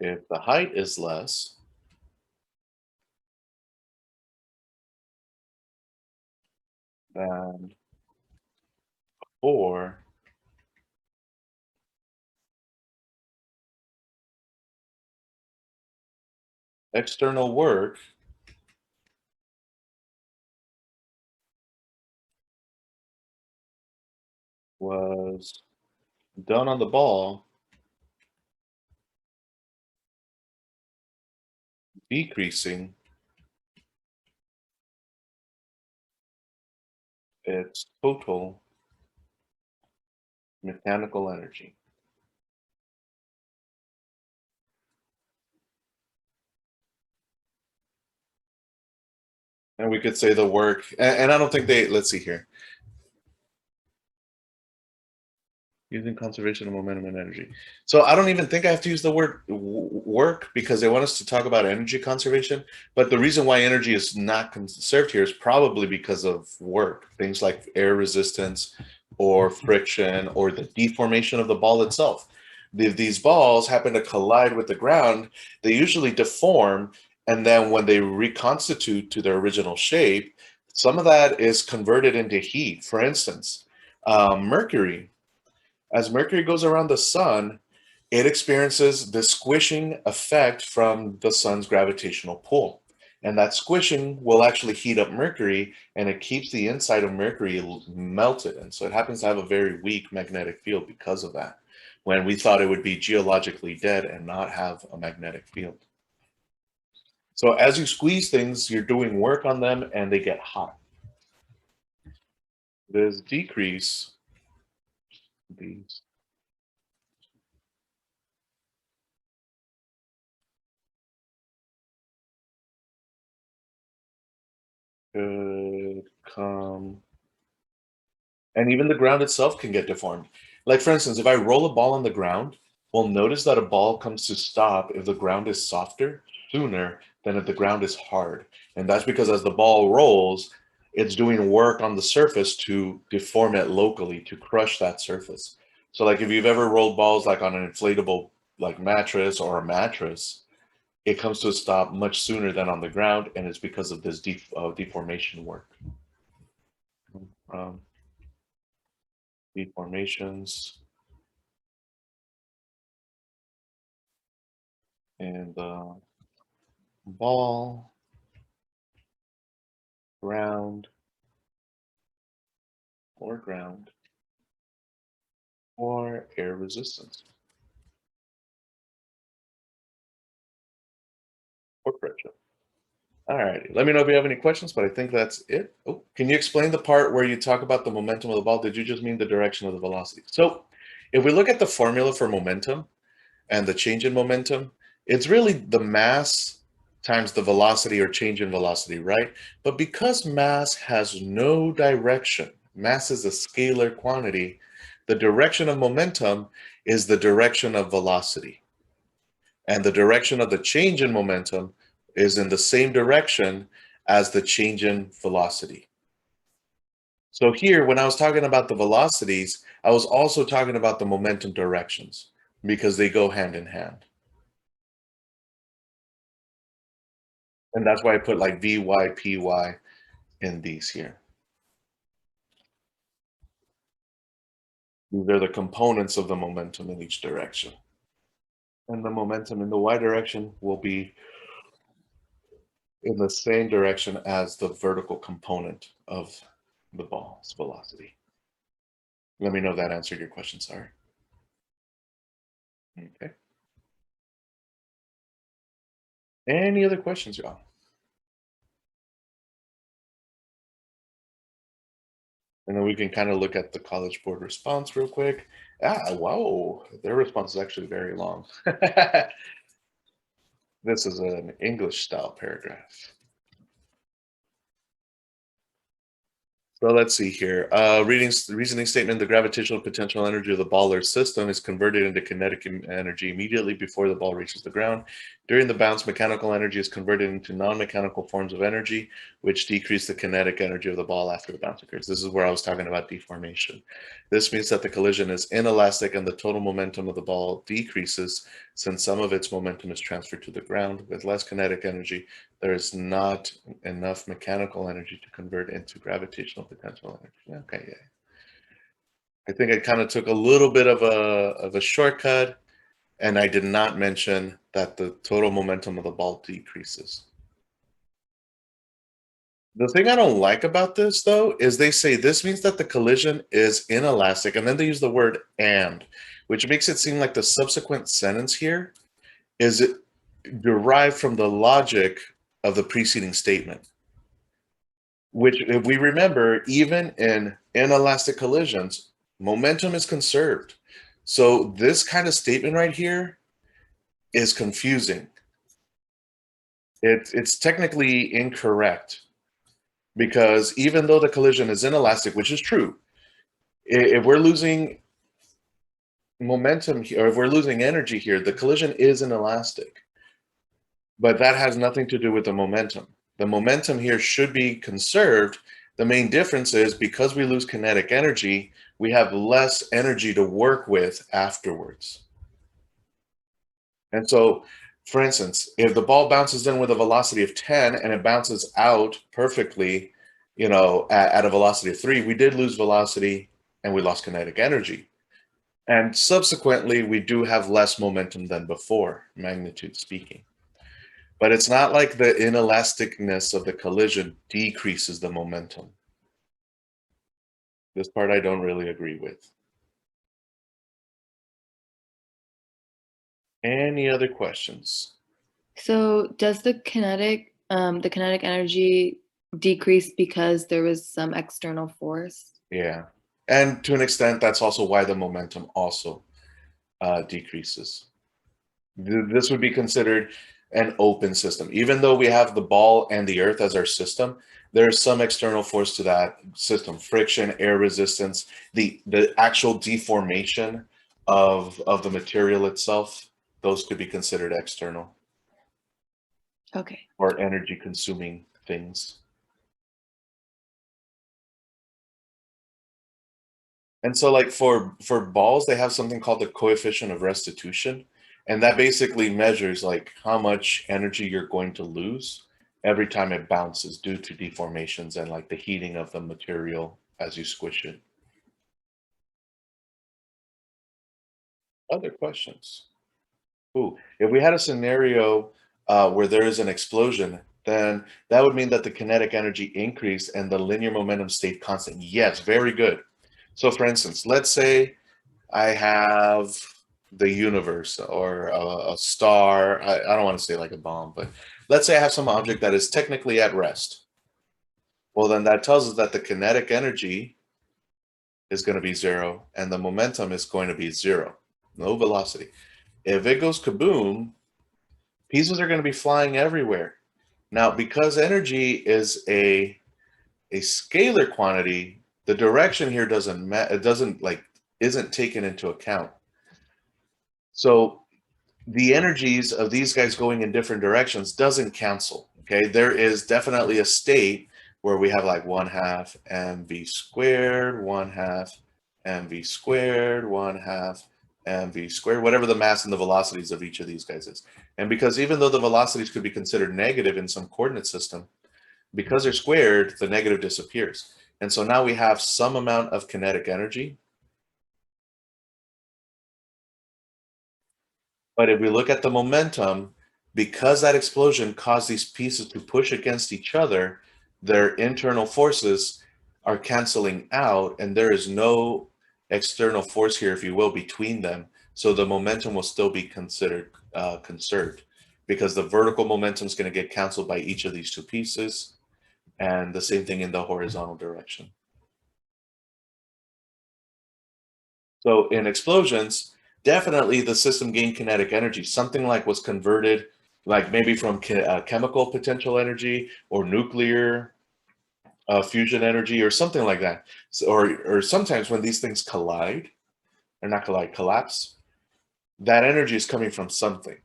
S1: If the height is less, than 4, external work was done on the ball decreasing its total mechanical energy. And we could say the work, and I don't think they, let's see here. Using conservation of momentum and energy. So I don't even think I have to use the word work because they want us to talk about energy conservation. But the reason why energy is not conserved here is probably because of work. Things like air resistance or friction or the deformation of the ball itself. If these balls happen to collide with the ground, they usually deform. And then when they reconstitute to their original shape, some of that is converted into heat. For instance, Mercury. As Mercury goes around the sun, it experiences the squishing effect from the sun's gravitational pull. And that squishing will actually heat up Mercury and it keeps the inside of Mercury melted. And so it happens to have a very weak magnetic field because of that, when we thought it would be geologically dead and not have a magnetic field. So as you squeeze things, you're doing work on them and they get hot. This decrease these could come, and even the ground itself can get deformed. Like for instance, if I roll a ball on the ground, we'll notice that a ball comes to stop if the ground is softer sooner than if the ground is hard. And that's because as the ball rolls, it's doing work on the surface to deform it locally, to crush that surface. So like if you've ever rolled balls like on an inflatable like mattress or a mattress, it comes to a stop much sooner than on the ground, and it's because of this deformation work. Deformations in the ball, ground, or air resistance, or pressure. All right, let me know if you have any questions, but I think that's it. Oh, can you explain the part where you talk about the momentum of the ball? Did you just mean the direction of the velocity? So if we look at the formula for momentum and the change in momentum, it's really the mass times the velocity or change in velocity, right? But because mass has no direction, mass is a scalar quantity, the direction of momentum is the direction of velocity. And the direction of the change in momentum is in the same direction as the change in velocity. So here, when I was talking about the velocities, I was also talking about the momentum directions because they go hand in hand. And that's why I put like Vy, Py in these here. These are the components of the momentum in each direction. And the momentum in the y direction will be in the same direction as the vertical component of the ball's velocity. Let me know if that answered your question, sorry. Okay. Any other questions, y'all? And then we can kind of look at the College Board response real quick. Ah, wow, their response is actually very long. This is an English style paragraph. So let's see here. Reasoning statement, the gravitational potential energy of the ball or system is converted into kinetic energy immediately before the ball reaches the ground. During the bounce, mechanical energy is converted into non-mechanical forms of energy, which decrease the kinetic energy of the ball after the bounce occurs. This is where I was talking about deformation. This means that the collision is inelastic and the total momentum of the ball decreases since some of its momentum is transferred to the ground. With less kinetic energy, there is not enough mechanical energy to convert into gravitational potential energy. Okay, yeah. I think I kind of took a little bit of a shortcut, and I did not mention that the total momentum of the ball decreases. The thing I don't like about this, though, is they say this means that the collision is inelastic, and then they use the word "and," which makes it seem like the subsequent sentence here is derived from the logic of the preceding statement. Which, if we remember, even in inelastic collisions, momentum is conserved. So this kind of statement right here is confusing. It's technically incorrect because even though the collision is inelastic, which is true, if we're losing momentum here, or if we're losing energy here, the collision is inelastic. But that has nothing to do with the momentum. The momentum here should be conserved. The main difference is because we lose kinetic energy, we have less energy to work with afterwards. And so, for instance, if the ball bounces in with a velocity of 10 and it bounces out perfectly, at a velocity of 3, we did lose velocity and we lost kinetic energy. And subsequently, we do have less momentum than before, magnitude speaking. But it's not like the inelasticness of the collision decreases the momentum. This part I don't really agree with. Any other questions?
S2: So does the kinetic energy decrease because there was some external force?
S1: Yeah. And to an extent, that's also why the momentum also decreases. This would be considered an open system. Even though we have the ball and the earth as our system, there's some external force to that system: friction, air resistance, the actual deformation of the material itself. Those could be considered external.
S2: Okay.
S1: Or energy consuming things. And so like for balls, they have something called the coefficient of restitution. And that basically measures like how much energy you're going to lose every time it bounces due to deformations and like the heating of the material as you squish it. Other questions? Ooh, if we had a scenario where there is an explosion, then that would mean that the kinetic energy increased and the linear momentum stayed constant. Yes, very good. So for instance, let's say I have the universe or a star. I don't want to say like a bomb, but let's say I have some object that is technically at rest. Well, then that tells us that the kinetic energy is going to be 0 and the momentum is going to be 0, no velocity. If it goes kaboom, pieces are going to be flying everywhere. Now, because energy is a scalar quantity, the direction here isn't taken into account. So the energies of these guys going in different directions doesn't cancel. Okay, there is definitely a state where we have like 1/2 mv squared, 1/2 mv squared, 1/2 mv squared, whatever the mass and the velocities of each of these guys is. And because even though the velocities could be considered negative in some coordinate system, because they're squared, the negative disappears. And so now we have some amount of kinetic energy. But if we look at the momentum, because that explosion caused these pieces to push against each other, their internal forces are canceling out, and there is no external force here, if you will, between them. So the momentum will still be considered conserved, because the vertical momentum is going to get canceled by each of these two pieces, and the same thing in the horizontal direction. So in explosions, definitely the system gained kinetic energy, something like was converted, like maybe from chemical potential energy or nuclear fusion energy or something like that. So, or sometimes when these things collide, or not collide, collapse, that energy is coming from something.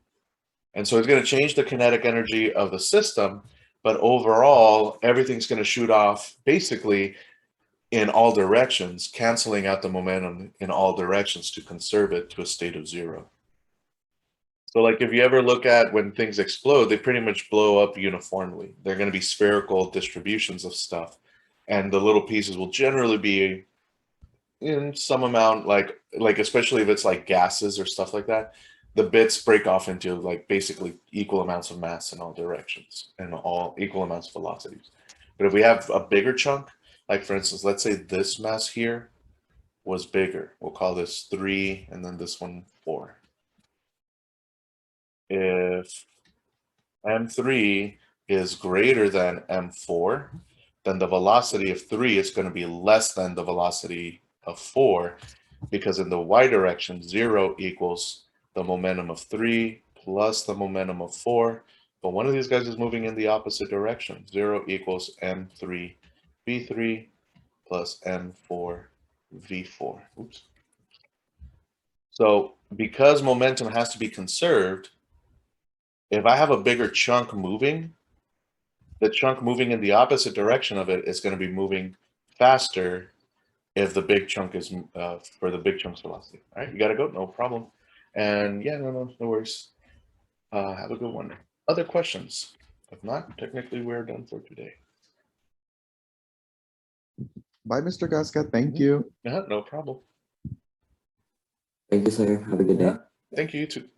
S1: And so it's going to change the kinetic energy of the system, but overall, everything's going to shoot off basically in all directions, canceling out the momentum in all directions to conserve it to a state of zero. So like if you ever look at when things explode, they pretty much blow up uniformly. They're going to be spherical distributions of stuff. And the little pieces will generally be in some amount, like especially if it's like gases or stuff like that, the bits break off into like basically equal amounts of mass in all directions and all equal amounts of velocities. But if we have a bigger chunk, like for instance, let's say this mass here was bigger. We'll call this 3 and then this one 4. If M3 is greater than M4, then the velocity of 3 is going to be less than the velocity of 4, because in the y direction, 0 equals the momentum of 3 plus the momentum of 4. But one of these guys is moving in the opposite direction. 0 equals M3 V3 plus M4 V4. Oops. So because momentum has to be conserved, if I have a bigger chunk moving, the chunk moving in the opposite direction of it is going to be moving faster if the big chunk is for the big chunk's velocity. All right, you got to go, no problem. And yeah, no worries. Have a good one. Other questions? If not, technically we're done for today.
S4: Bye, Mr. Gasca. Thank you.
S1: No problem.
S5: Thank you, sir. Have a good day.
S1: Thank you, you too.